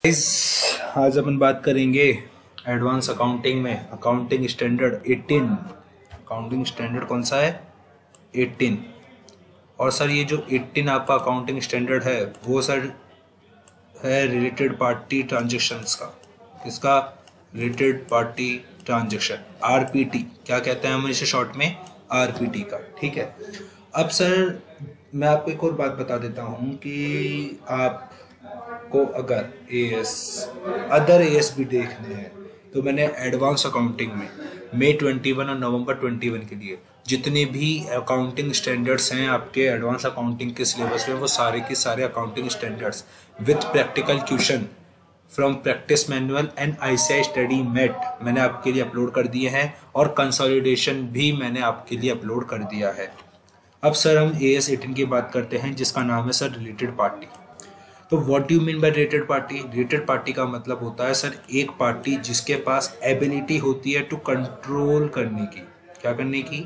आज अपन बात करेंगे एडवांस अकाउंटिंग में अकाउंटिंग स्टैंडर्ड 18। अकाउंटिंग स्टैंडर्ड कौन सा है? 18। और सर ये जो 18 आपका अकाउंटिंग स्टैंडर्ड है वो सर है रिलेटेड पार्टी ट्रांजेक्शन्स का। किसका? Related party transaction, RPT. क्या कहते हैं हम इसे शॉर्ट में? आरपीटी का। ठीक है। अब सर मैं आपको एक और बात बता देता हूँ कि आपको अगर अदर एएस भी देखने हैं तो मैंने एडवांस अकाउंटिंग में मई 21 और नवंबर 21 के लिए जितने भी अकाउंटिंग स्टैंडर्ड्स हैं आपके एडवांस अकाउंटिंग के सिलेबस में, वो सारे के सारे accounting standards with practical question from practice manual and ICAI study mat मैंने आपके लिए अपलोड कर दिए हैं, और कंसोलिडेशन भी मैंने आपके लिए अपलोड कर दिया है। अब सर हम AS 18 की बात करते हैं जिसका नाम है सर रिलेटेड पार्टी। तो what do you mean by related party? Related party का मतलब होता है सर एक पार्टी जिसके पास एबिलिटी होती है टू कंट्रोल करने की। क्या करने की?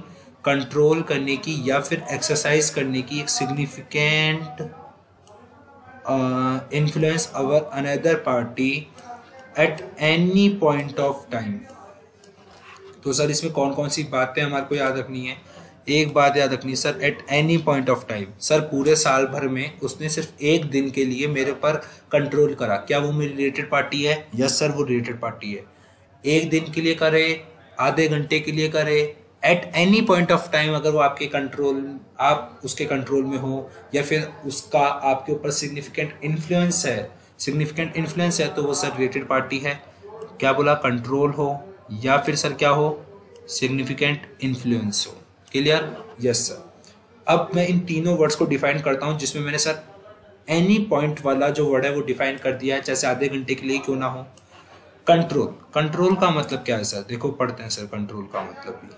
कंट्रोल करने की या फिर एक्सरसाइज करने की एक significant influence over another party at any point of time. तो सर इसमें कौन कौन सी बातें हमारे को याद रखनी है? एक बात याद रखनी sir, at any point of time. Sir पूरे साल भर में उसने सिर्फ एक दिन के लिए मेरे पर कंट्रोल करा, क्या वो मेरी रिलेटेड पार्टी है? यस सर वो रिलेटेड पार्टी है। एक दिन के लिए करे, आधे घंटे के लिए करे, at any point of time अगर वो आपके कंट्रोल, आप उसके कंट्रोल में हो या फिर उसका आपके ऊपर सिग्निफिकेंट इन्फ्लुएंस है तो वो सर रिलेटेड पार्टी है। क्या बोला? कंट्रोल हो या फिर सर क्या हो? सिग्निफिकेंट इन्फ्लुएंस हो। क्लियर? Yes sir. अब मैं इन तीनों वर्ड्स को डिफाइन करता हूं जिसमें मैंने सर एनी पॉइंट वाला जो वर्ड है वो डिफाइन कर दिया है, चाहे आधे घंटे के लिए क्यों ना हो। कंट्रोल का मतलब क्या है सर? देखो पढ़ते हैं सर कंट्रोल का मतलब भी।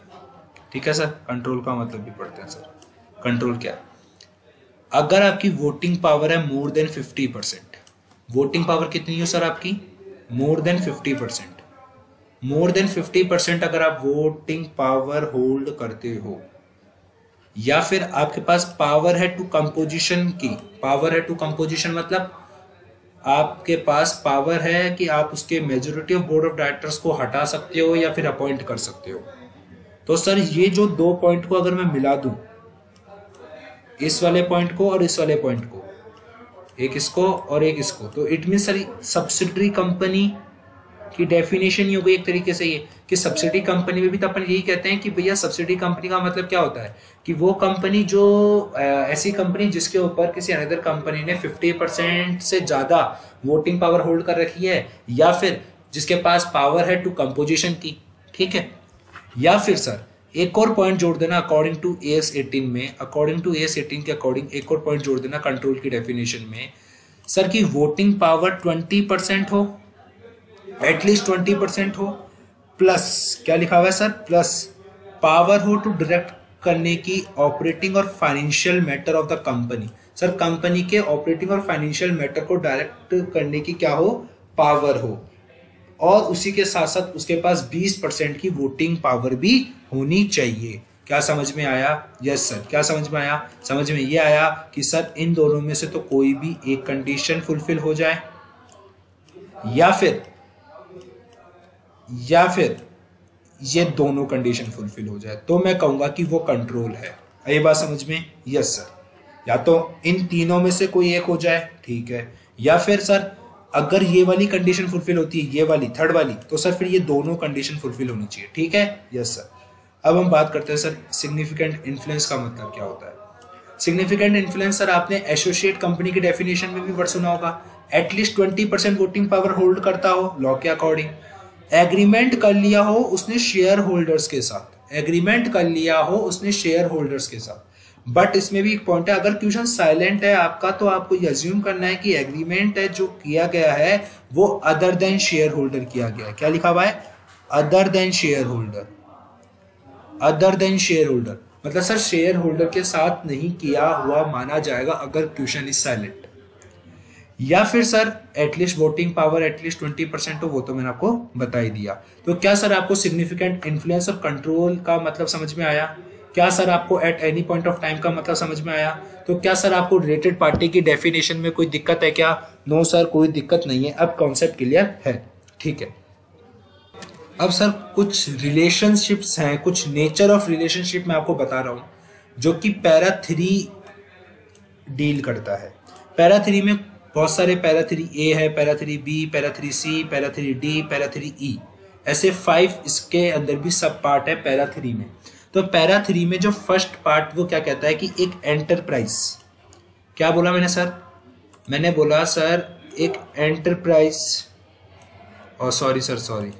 ठीक है सर, कंट्रोल का मतलब भी पढ़ते हैं सर। कंट्रोल क्या है? अगर आपकी वोटिंग पावर है मोर देन 50%, वोटिंग पावर कितनी है सर आपकी? More than 50%। मोर देन 50% अगर आप वोटिंग पावर होल्ड करते हो, या फिर आपके पास पावर है टू कंपोजिशन की। पावर है टू कंपोजिशन मतलब आपके पास पावर है कि आप उसके majority of board of directors को हटा सकते हो या फिर अपॉइंट कर सकते हो। तो सर ये जो दो पॉइंट को अगर मैं मिला दूं, इस वाले पॉइंट को और इस वाले पॉइंट को, एक इसको और एक इसको, तो it mean sir subsidiary company की डेफिनेशन ही हो गई एक तरीके से ये कि सब्सिडी कंपनी में भी तो अपन यही कहते हैं कि भैया सब्सिडी कंपनी का मतलब क्या होता है कि वो कंपनी जो ऐसी कंपनी जिसके ऊपर किसी अनदर कंपनी ने 50% से ज्यादा वोटिंग पावर होल्ड कर रखी है, या फिर जिसके पास पावर है टू कंपोजिशन की। ठीक है। या फिर सर एक और पॉइंट जोड़ देना अकॉर्डिंग टू AS 18 में, अकॉर्डिंग टू AS 18 के अकॉर्डिंग एक और पॉइंट जोड़ देना कंट्रोल की डेफिनेशन में सर की वोटिंग पावर 20% हो, एटलीस्ट 20% हो, प्लस क्या लिखा हुआ है सर? प्लस पावर हो टू डायरेक्ट करने की ऑपरेटिंग और financial matter of the company. Sir company के ऑपरेटिंग और फाइनेंशियल मैटर को डायरेक्ट करने की क्या हो? पावर हो, और उसी के साथ साथ उसके पास 20% की वोटिंग पावर भी होनी चाहिए। क्या समझ में आया? Yes sir. क्या समझ में आया? समझ में ये आया कि सर इन दोनों में से तो कोई भी एक कंडीशन फुलफिल हो जाए, या फिर ये दोनों कंडीशन फुलफिल हो जाए तो मैं कहूंगा कि वो कंट्रोल है। ये बात समझ में? Yes sir. या तो इन तीनों में से कोई एक हो जाए, ठीक है, या फिर सर अगर ये वाली कंडीशन फुलफिल होती है, ये वाली थर्ड वाली, तो सर फिर ये दोनों कंडीशन फुलफिल होनी चाहिए। ठीक है। Yes sir. अब हम बात करते हैं सर सिग्निफिकेंट इन्फ्लुएंस का मतलब क्या होता है। सिग्निफिकेंट इन्फ्लुएंस सर आपने एसोसिएट कंपनी की डेफिनेशन में भी वर्ड सुना होगा, एटलीस्ट 20% वोटिंग पावर होल्ड करता हो लॉ के अकॉर्डिंग, एग्रीमेंट कर लिया हो उसने शेयर होल्डर्स के साथ, एग्रीमेंट कर लिया हो उसने शेयर होल्डर्स के साथ। बट इसमें भी एक पॉइंट है, अगर क्वेश्चन साइलेंट है आपका तो आपको ये अज्यूम करना है कि एग्रीमेंट है जो किया गया है वो अदर देन शेयर होल्डर किया गया है। क्या लिखा हुआ है? Other than share holder. Other than share holder मतलब सर शेयर होल्डर के साथ नहीं किया हुआ माना जाएगा अगर क्वेश्चन इज साइलेंट। या फिर sir at least voting power at least 20% हो, वो तो मैंने आपको बता ही दिया। तो क्या सर आपको सिग्निफिकेंट इन्फ्लुएंस और कंट्रोल का मतलब समझ में आया? क्या सर आपको at any point of time का मतलब समझ में आया? तो क्या सर आपको रिलेटेड पार्टी की डेफिनेशन में कोई दिक्कत है क्या? नो सर, कोई दिक्कत नहीं है, अब कॉन्सेप्ट क्लियर है। ठीक है, अब सर कुछ रिलेशनशिप्स हैं, कुछ नेचर ऑफ रिलेशनशिप मैं आपको बता रहा हूं जो कि पैरा 3 डील करता है। पैरा 3 में बहुत सारे पैरा 3A है, para 3B, para 3C, para 3D, para 3E, ऐसे 5 इसके अंदर भी सब पार्ट है पैरा 3 में। तो पैरा 3 में जो फर्स्ट पार्ट वो क्या कहता है कि एक एंटरप्राइज, क्या बोला मैंने सर? मैंने बोला सर एक एंटरप्राइज, और सॉरी,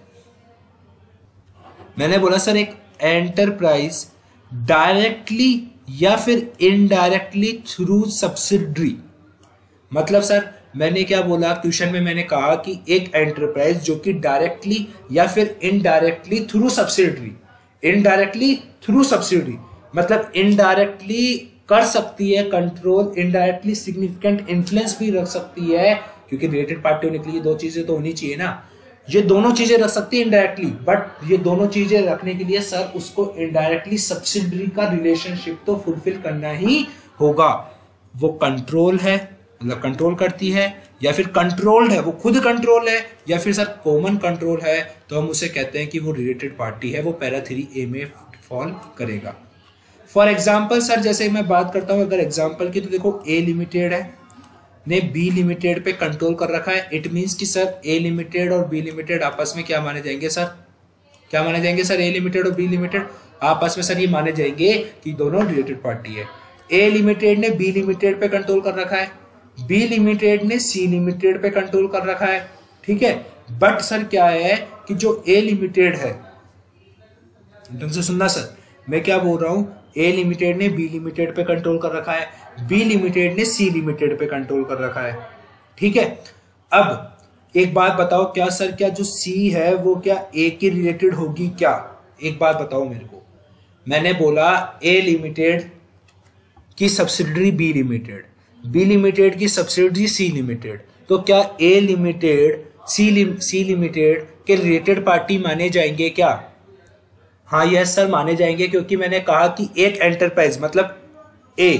मैंने बोला सर एक एंटरप्राइज डायरेक्टली या फिर इनडायरेक्टली थ्रू सब्सिडरी। मतलब सर मैंने क्या बोला, क्वेश्चन में मैंने कहा कि एक एंटरप्राइज जो कि डायरेक्टली या फिर indirectly through subsidiary, indirectly through subsidiary मतलब इनडायरेक्टली कर सकती है कंट्रोल, इनडायरेक्टली सिग्निफिकेंट इन्फ्लुएंस भी रख सकती है, क्योंकि रिलेटेड पार्टी होने के लिए दो चीजें तो होनी चाहिए ना। ये दोनों चीजें रख सकती है इनडायरेक्टली, बट ये दोनों चीजें रखने के लिए सर उसको इनडायरेक्टली सब्सिडरी का रिलेशनशिप तो फुलफिल करना ही होगा। वो कंट्रोल है मतलब कंट्रोल करती है, या फिर कंट्रोल्ड है, वो खुद कंट्रोल है, या फिर सर कॉमन कंट्रोल है, तो हम उसे कहते हैं कि वो रिलेटेड पार्टी है, वो पैरा 3A में फॉल करेगा। फॉर एग्जाम्पल सर जैसे मैं बात करता हूँ अगर एग्जाम्पल की, तो देखो A लिमिटेड है ने B लिमिटेड पे कंट्रोल कर रखा है। इट मीन्स कि सर A लिमिटेड और B लिमिटेड आपस में क्या माने जाएंगे सर? क्या माने जाएंगे सर? A लिमिटेड और B लिमिटेड आपस में सर ये माने जाएंगे कि दोनों रिलेटेड पार्टी है। A लिमिटेड ने B लिमिटेड पे कंट्रोल कर रखा है, B लिमिटेड ने C लिमिटेड पे कंट्रोल कर रखा है। ठीक है, बट सर क्या है कि जो A लिमिटेड है, ढंग से सुनना सर, मैं क्या बोल रहा हूं, A लिमिटेड ने B लिमिटेड पे कंट्रोल कर रखा है, B लिमिटेड ने C लिमिटेड पे कंट्रोल कर रखा है। ठीक है, अब एक बात बताओ, क्या सर क्या जो C है वो क्या A के रिलेटेड होगी क्या? एक बात बताओ मेरे को। मैंने बोला A लिमिटेड की subsidiary B limited, B limited की सब्सिडरी C लिमिटेड, तो क्या A लिमिटेड C लिमिटेड के रिलेटेड पार्टी माने जाएंगे क्या? हाँ यस सर माने जाएंगे, क्योंकि मैंने कहा कि एक एंटरप्राइज मतलब ए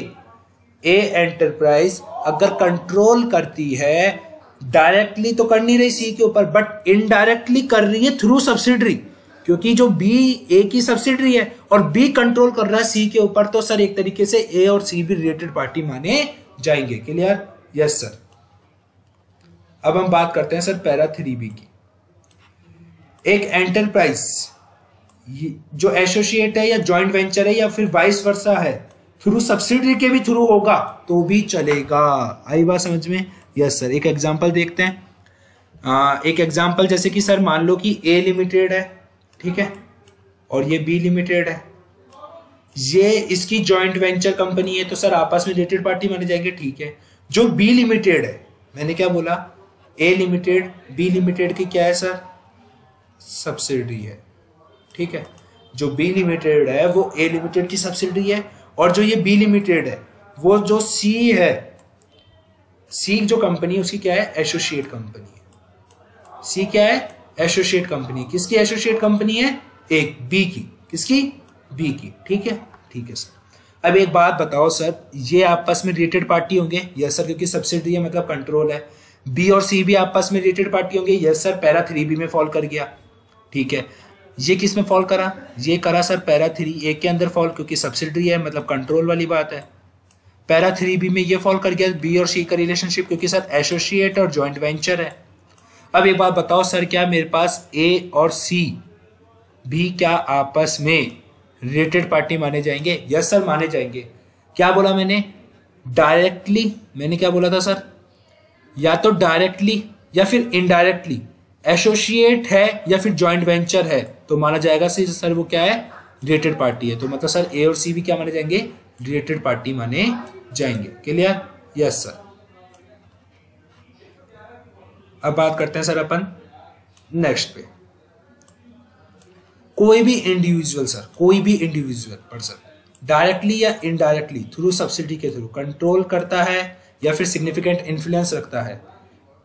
एंटरप्राइज अगर कंट्रोल करती है, डायरेक्टली तो कर नहीं रही सी के ऊपर, बट इनडायरेक्टली कर रही है थ्रू सब्सिडरी, क्योंकि जो बी ए की सब्सिडरी है और बी कंट्रोल कर रहा है सी के ऊपर, तो सर एक तरीके से ए और सी भी रिलेटेड पार्टी माने जाएंगे। क्लियर? Yes sir. अब हम बात करते हैं सर पैरा 3B की। एक एंटरप्राइज जो एसोसिएट है या जॉइंट वेंचर है या फिर वाइस वर्सा है, थ्रू सब्सिडरी के भी थ्रू होगा तो भी चलेगा। आई बात समझ में? Yes sir. एक एग्जांपल देखते हैं। एक एग्जांपल जैसे कि सर मान लो कि ए लिमिटेड है, ठीक है, और ये बी लिमिटेड है, ये इसकी जॉइंट वेंचर कंपनी है, तो सर आपस में रिलेटेड पार्टी माने जाएंगे। ठीक है, जो बी लिमिटेड है, मैंने क्या बोला, ए लिमिटेड बी लिमिटेड की क्या है सर, सब्सिडरी है। ठीक है, जो बी लिमिटेड है वो ए लिमिटेड की सब्सिडरी है, और जो ये बी लिमिटेड है वो जो सी है, सी जो कंपनी है उसकी क्या है, एसोसिएट कंपनी है। सी क्या है, एसोसिएट कंपनी। किसकी एसोसिएट कंपनी है? एक बी की। किसकी? बी की। ठीक है, ठीक है सर। अब एक बात बताओ सर, ये आपस में रिलेटेड पार्टी होंगे? यस सर, क्योंकि सब्सिडरी है मतलब कंट्रोल है। बी और सी भी आपस में रिलेटेड पार्टी होंगे? यस सर, पैरा 3B में फॉल कर गया। ठीक है, ये किस में फॉल करा? ये करा सर पैरा 3A के अंदर फॉल, क्योंकि सब्सिडरी है मतलब कंट्रोल वाली बात है। पैरा 3B में ये फॉल कर गया बी और सी का रिलेशनशिप, क्योंकि सर एसोसिएट और जॉइंट वेंचर है। अब एक बात बताओ सर, क्या मेरे पास ए और सी भी क्या आपस में रिलेटेड पार्टी माने जाएंगे? यस सर, माने जाएंगे। क्या बोला मैंने? डायरेक्टली। मैंने क्या बोला था सर? या तो डायरेक्टली या फिर इनडायरेक्टली एसोसिएट है या फिर जॉइंट वेंचर है तो माना जाएगा सर वो क्या है, रिलेटेड पार्टी है। तो मतलब सर ए और सी भी क्या माने जाएंगे, रिलेटेड पार्टी माने जाएंगे। क्लियर? Yes sir. अब बात करते हैं सर अपन नेक्स्ट पे। कोई भी इंडिविजुअल सर, कोई भी इंडिविजुअल पर्सन डायरेक्टली या इनडायरेक्टली थ्रू सब्सिडी के थ्रू कंट्रोल करता है या फिर सिग्निफिकेंट इन्फ्लुएंस रखता है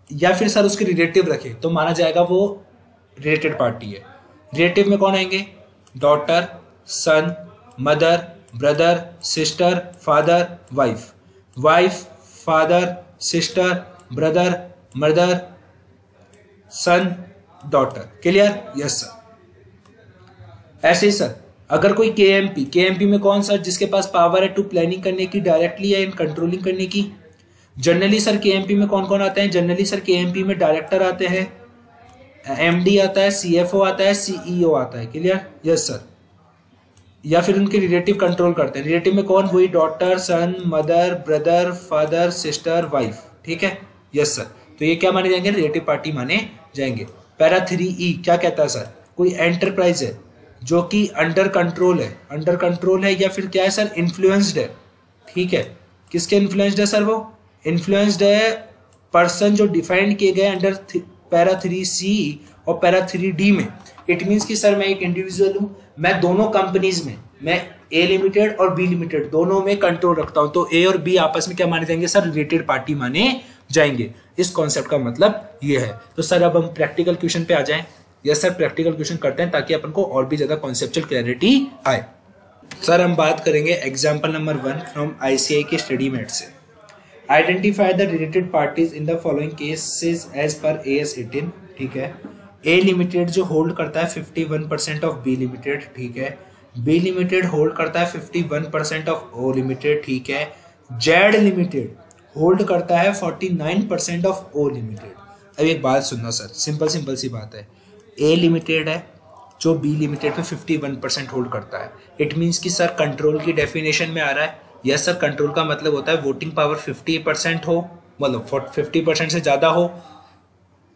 या फिर सर उसके रिलेटिव रखे, तो माना जाएगा वो रिलेटेड पार्टी है। रिलेटिव में कौन आएंगे? Daughter, son, mother, brother, sister, father, wife, wife, father, sister, brother, mother, son, daughter. Clear? Yes sir. ऐसे ही सर अगर कोई केएमपी में कौन सा जिसके पास पावर है टू प्लानिंग करने की डायरेक्टली या इन कंट्रोलिंग करने की। जनरली सर केएमपी में कौन कौन आते हैं? जनरली सर केएमपी में डायरेक्टर आते हैं, एमडी आता है, सीएफओ आता है, सीईओ आता है। क्लियर? Yes sir. या फिर उनके रिलेटिव कंट्रोल करते हैं। रिलेटिव में कौन? वही daughter, son, mother, brother, father, sister, wife. ठीक है? Yes sir. तो ये क्या माने जाएंगे? रिलेटिव पार्टी माने जाएंगे। पैरा 3E क्या कहता है सर? कोई एंटरप्राइज है जो कि अंडर कंट्रोल है या फिर क्या है सर? इन्फ्लुएंस्ड है। ठीक है? किसके इन्फ्लुएंस्ड है सर? वो इन्फ्लुएंस्ड है पर्सन जो डिफाइन किए गए अंडर पैरा 3C और पैरा 3D में। इट मीन्स कि सर मैं एक इंडिविजुअल हूं, मैं दोनों कंपनीज में, मैं ए लिमिटेड और बी लिमिटेड दोनों में कंट्रोल रखता हूं, तो ए और बी आपस में क्या माने जाएंगे सर? रिलेटेड पार्टी माने जाएंगे। इस कॉन्सेप्ट का मतलब ये है। तो सर अब हम प्रैक्टिकल क्वेश्चन पे आ जाएं। यस सर, प्रैक्टिकल क्वेश्चन करते हैं ताकि अपन को और भी ज्यादा कॉन्सेप्चुअल क्लैरिटी आए। सर हम बात करेंगे एग्जाम्पल नंबर 1 फ्रॉम ICAI के स्टडी मेट से। Identify the related parties in the following cases as per AS 18। ठीक है? ए लिमिटेड जो होल्ड करता है 51% ऑफ बी लिमिटेड। ठीक है? बी लिमिटेड होल्ड करता है 51% ऑफ ओ लिमिटेड। ठीक है? जेड लिमिटेड होल्ड करता है 49% ऑफ ओ लिमिटेड। अब एक बात सुनना सर, सिंपल सी बात है। ए लिमिटेड है जो बी लिमिटेड पे 51% होल्ड करता है। इट मीन्स कि सर कंट्रोल की डेफिनेशन में आ रहा है। यस सर, कंट्रोल का मतलब होता है वोटिंग पावर 50% हो, मतलब 50% से ज्यादा हो,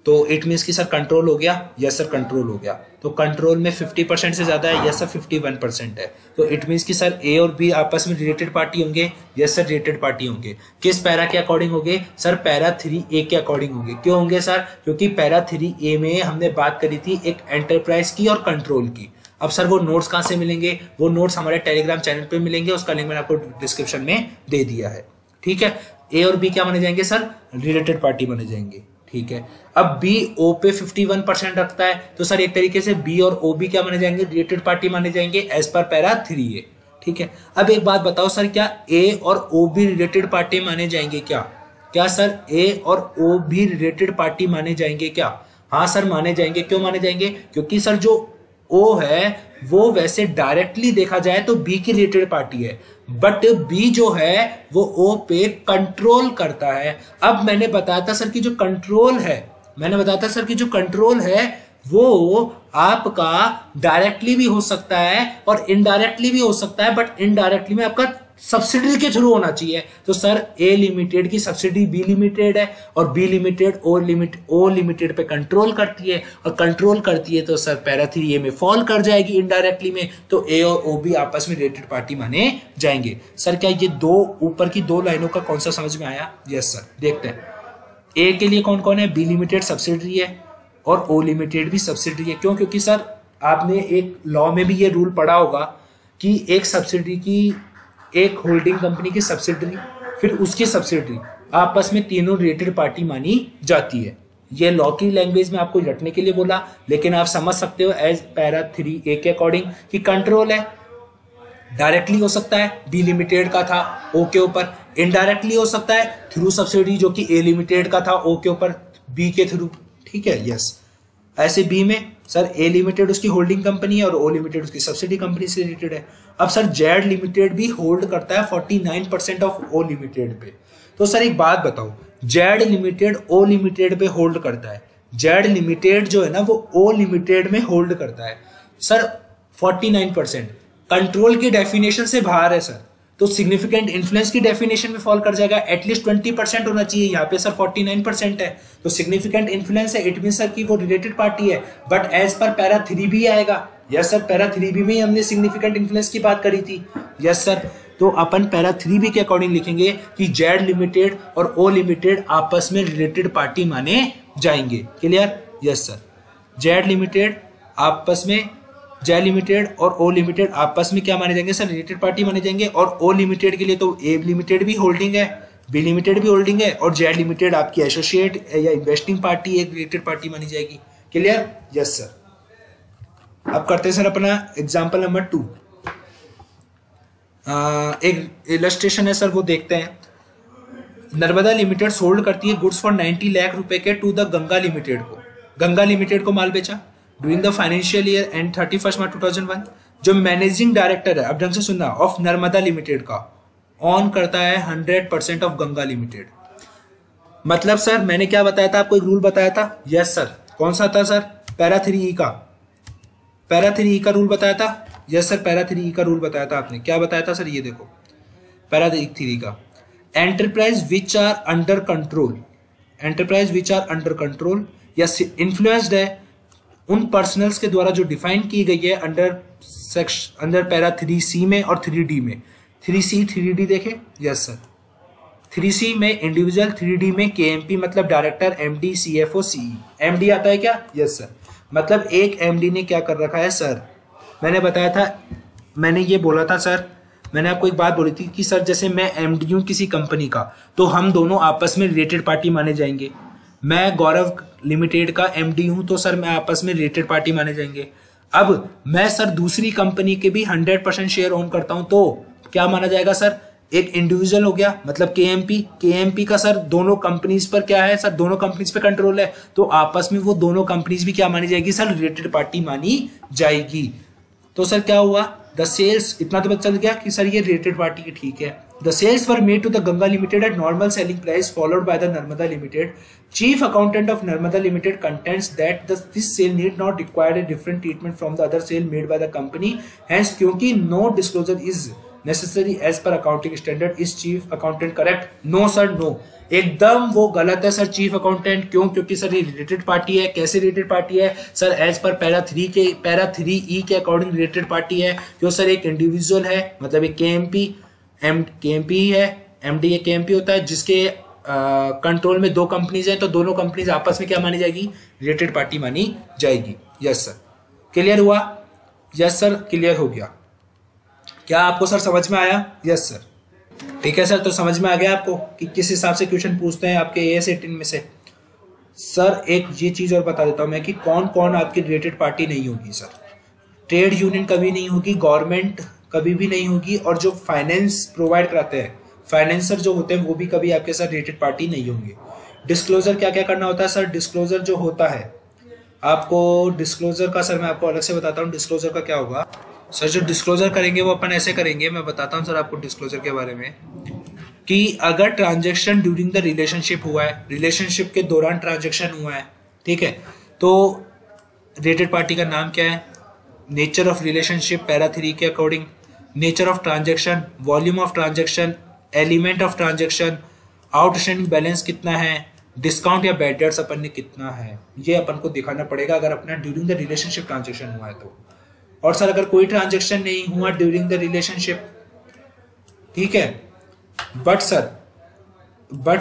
तो इट मीन्स कि सर कंट्रोल हो गया। यस सर, कंट्रोल हो गया। तो कंट्रोल में 50% से ज्यादा है। यस सर, 51% है। तो इट मीन्स कि सर ए और बी आपस में रिलेटेड पार्टी होंगे। यस सर, रिलेटेड पार्टी होंगे। किस पैरा के अकॉर्डिंग होंगे सर? पैरा 3A के अकॉर्डिंग होंगे। क्यों होंगे सर? क्योंकि पैरा 3A में हमने बात करी थी एक एंटरप्राइज की और कंट्रोल की। अब सर वो नोट्स कहाँ से मिलेंगे? वो नोट्स हमारे टेलीग्राम चैनल पे मिलेंगे, उसका लिंक मैंने आपको डिस्क्रिप्शन में दे दिया है। ठीक है? ए और बी क्या माने जाएंगे सर? रिलेटेड पार्टी माने जाएंगे। ठीक है? अब बी ओ पे 51% रखता है, तो सर एक तरीके से बी और ओ बी क्या माने जाएंगे? रिलेटेड पार्टी माने जाएंगे एज पर पैरा 3A। ठीक है? अब एक बात बताओ सर, क्या ए और ओ बी रिलेटेड पार्टी माने जाएंगे क्या? क्या सर ए और ओ बी रिलेटेड पार्टी माने जाएंगे क्या? हाँ सर, माने जाएंगे। क्यों माने जाएंगे? क्योंकि सर जो ओ है वो वैसे डायरेक्टली देखा जाए तो बी की रिलेटेड पार्टी है, बट बी जो है वो ओ पे कंट्रोल करता है। अब मैंने बताया था सर कि जो कंट्रोल है वो आपका डायरेक्टली भी हो सकता है और इनडायरेक्टली भी हो सकता है, बट इनडायरेक्टली में आपका सब्सिडरी के थ्रू होना चाहिए। तो सर ए लिमिटेड की सब्सिडी बी लिमिटेड है और बी लिमिटेड ओ लिमिटेड पे कंट्रोल करती है, और कंट्रोल करती है तो सर पैरा 3A में फॉल कर जाएगी इनडायरेक्टली में, तो ए और ओ बी आपस में रिलेटेड पार्टी माने जाएंगे। सर क्या ये दो ऊपर की दो लाइनों का कौन सा समझ में आया? यस सर, देखते हैं। ए के लिए कौन कौन है? बी लिमिटेड सब्सिडरी है और ओ लिमिटेड भी सब्सिडरी है। क्यों? क्योंकि सर आपने एक लॉ में भी ये रूल पढ़ा होगा कि एक सब्सिडरी की, एक होल्डिंग कंपनी की सब्सिडरी फिर उसकी सब्सिडरी आपस में तीनों रिलेटेड पार्टी मानी जाती है। ये लॉ की लैंग्वेज में आपको रटने के लिए बोला, लेकिन आप समझ सकते हो एज पैरा 3A के अकॉर्डिंग कि कंट्रोल है, डायरेक्टली हो सकता है बी लिमिटेड का था ओ के ऊपर, इनडायरेक्टली हो सकता है थ्रू सब्सिडी जो कि ए लिमिटेड का था ओ के ऊपर बी के थ्रू। ठीक है? यस। ऐसे बी में सर ए लिमिटेड उसकी होल्डिंग कंपनी है और ओ लिमिटेड उसकी सब्सिडी कंपनी से रिलेटेड है। अब सर जेड लिमिटेड भी होल्ड करता है 49% ऑफ ओ लिमिटेड पे। तो सर एक बात बताओ, जेड लिमिटेड ओ लिमिटेड पे होल्ड करता है, जेड लिमिटेड जो है ना वो ओ लिमिटेड में होल्ड करता है सर 49%, कंट्रोल की डेफिनेशन से बाहर है सर, तो सिग्निफिकेंट इन्फ्लुएंस की डेफिनेशन में फॉल कर जाएगा। एटलीस्ट 20% होना चाहिए, यहाँ पे सर 49% है, तो सिग्निफिकेंट इन्फ्लुएंस है, इट मीन सर की वो रिलेटेड पार्टी है, but as per para 3B आएगा। यस सर, पैरा 3B में ही हमने सिग्निफिकेंट इन्फ्लुएंस की बात करी थी। यस सर, तो अपन पैरा 3B के अकॉर्डिंग लिखेंगे कि जेड लिमिटेड और ओ लिमिटेड आपस में रिलेटेड पार्टी माने जाएंगे। Clear? Yes sir, Z limited आपस में, जेड लिमिटेड और ओ लिमिटेड आपस में क्या माने जाएंगे सर? रिलेटेड पार्टी माने जाएंगे। और ओ लिमिटेड के लिए तो ए लिमिटेड भी होल्डिंग है, बी लिमिटेड भी होल्डिंग है, और जेड लिमिटेड आपकी एसोसिएट या इन्वेस्टिंग पार्टी एक रिलेटेड पार्टी मानी जाएगी। क्लियर? Yes sir. अब करते हैं सर अपना एग्जाम्पल नंबर 2। एक इलस्ट्रेशन है सर, वो देखते हैं। नर्मदा लिमिटेड सोल्ड करती है गुड्स फॉर 90 लाख रुपए के टू द गंगा लिमिटेड को। गंगा लिमिटेड को माल बेचा during the financial year and 31 मार्च 2001। जो मैनेजिंग डायरेक्टर है, अब ढंग से सुनना, ऑफ नर्मदा लिमिटेड का ऑन करता है 100% ऑफ गंगा लिमिटेड। मतलब सर मैंने क्या बताया था आपको, एक रूल बताया था। यस सर, कौन सा था सर? पैरा 3E का, पैरा 3E का रूल बताया था। यस सर, पैरा 3E का रूल बताया था आपने। क्या बताया था सर? ये देखो पैरा 3E का, enterprise which are under control, enterprise which are under control या इन्फ्लुएंस्ड है उन पर्सनल्स के द्वारा जो डिफाइन की गई है अंडर पैरा 3C में और 3D में। 3C 3D देखे? यस सर, 3C में इंडिविजुअल, 3D में KMP मतलब director, MD, CFO, CE। MD आता है क्या? यस सर, मतलब एक MD ने क्या कर रखा है सर, मैंने बताया था, मैंने ये बोला था सर, मैंने आपको एक बात बोली थी कि सर जैसे मैं MD हूँ किसी कंपनी का, तो हम दोनों आपस में रिलेटेड पार्टी माने जाएंगे। मैं गौरव लिमिटेड का MD हूँ तो सर मैं आपस में रिलेटेड पार्टी माने जाएंगे। अब मैं सर दूसरी कंपनी के भी 100% शेयर ओन करता हूँ तो क्या माना जाएगा सर? एक इंडिविजुअल हो गया, मतलब KMP का सर दोनों कंपनीज पर क्या है सर? दोनों कंपनीज पे कंट्रोल है, तो आपस में वो दोनों कंपनीज भी क्या मानी जाएगी सर? रिलेटेड पार्टी मानी जाएगी। तो सर क्या हुआ? द सेल्स, इतना तो पता चल गया कि सर ये रिलेटेड पार्टी की, ठीक है। The sales were made to the Ganga limited at normal selling price followed by the Narmada limited. Chief accountant of Narmada limited contents that this sale need not require a different treatment from the other sale made by the company, hence क्योंकि no disclosure is necessary as per accounting standard. Is chief accountant correct? No sir, no, एकदम वो गलत है sir chief accountant. क्यों? क्योंकि sir ये related party है। कैसे रिलेटेड पार्टी है sir? As per para 3E के अकॉर्डिंग रिलेटेड पार्टी है। क्यों सर? एक इंडिविजुअल है, मतलब एक KMP है, MD एक KMP होता है, जिसके कंट्रोल में दो कंपनीज हैं, तो दोनों कंपनीज आपस में क्या मानी जाएगी? रिलेटेड पार्टी मानी जाएगी। यस सर, क्लियर हुआ? यस सर, क्लियर हो गया। क्या आपको सर समझ में आया? यस सर, ठीक है सर। तो समझ में आ गया आपको कि किस हिसाब से क्वेश्चन पूछते हैं आपके AS 18 में से। सर एक ये चीज और बता देता हूं मैं कि कौन कौन आपकी रिलेटेड पार्टी नहीं होगी सर। ट्रेड यूनियन कभी नहीं होगी, गवर्नमेंट कभी भी नहीं होगी, और जो फाइनेंस प्रोवाइड कराते हैं, फाइनेंसर जो होते हैं, वो भी कभी आपके साथ रिलेटेड पार्टी नहीं होंगे। डिस्क्लोजर क्या क्या करना होता है सर? डिस्क्लोजर जो होता है आपको, डिस्क्लोजर का सर मैं आपको अलग से बताता हूँ। डिस्क्लोजर का क्या होगा सर? जो डिस्क्लोजर करेंगे वो अपन ऐसे करेंगे, मैं बताता हूँ सर आपको डिस्क्लोजर के बारे में, कि अगर ट्रांजैक्शन ड्यूरिंग द रिलेशनशिप हुआ है, रिलेशनशिप के दौरान ट्रांजैक्शन हुआ है, ठीक है, तो रिलेटेड पार्टी का नाम क्या है? नेचर ऑफ रिलेशनशिप पैरा 3 के according, nature of transaction, volume of transaction, element of transaction, outstanding balance कितना है, डिस्काउंट या बैड डेट्स अपन ने कितना है, ये अपन को दिखाना पड़ेगा अगर अपना ड्यूरिंग द रिलेशनशिप ट्रांजैक्शन हुआ है तो। और सर अगर कोई ट्रांजैक्शन नहीं हुआ ड्यूरिंग द रिलेशनशिप, ठीक है, बट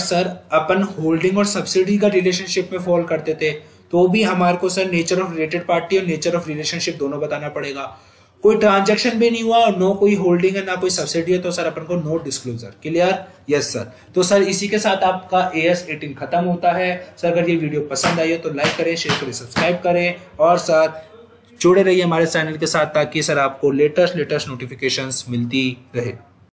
सर अपन होल्डिंग और सब्सिडी का रिलेशनशिप में फॉल करते थे, तो भी हमारे को sir nature of related party और नेचर ऑफ रिलेशनशिप दोनों बताना पड़ेगा। कोई ट्रांजैक्शन भी नहीं हुआ और नो कोई होल्डिंग है ना कोई सब्सिडी है, तो सर अपन को no disclosure. Clear? Yes sir. तो सर इसी के साथ आपका AS 18 खत्म होता है। सर अगर ये वीडियो पसंद आई हो तो लाइक करें, शेयर करें, सब्सक्राइब करें, और सर जुड़े रहिए हमारे चैनल के साथ ताकि सर आपको लेटेस्ट नोटिफिकेशंस मिलती रहे।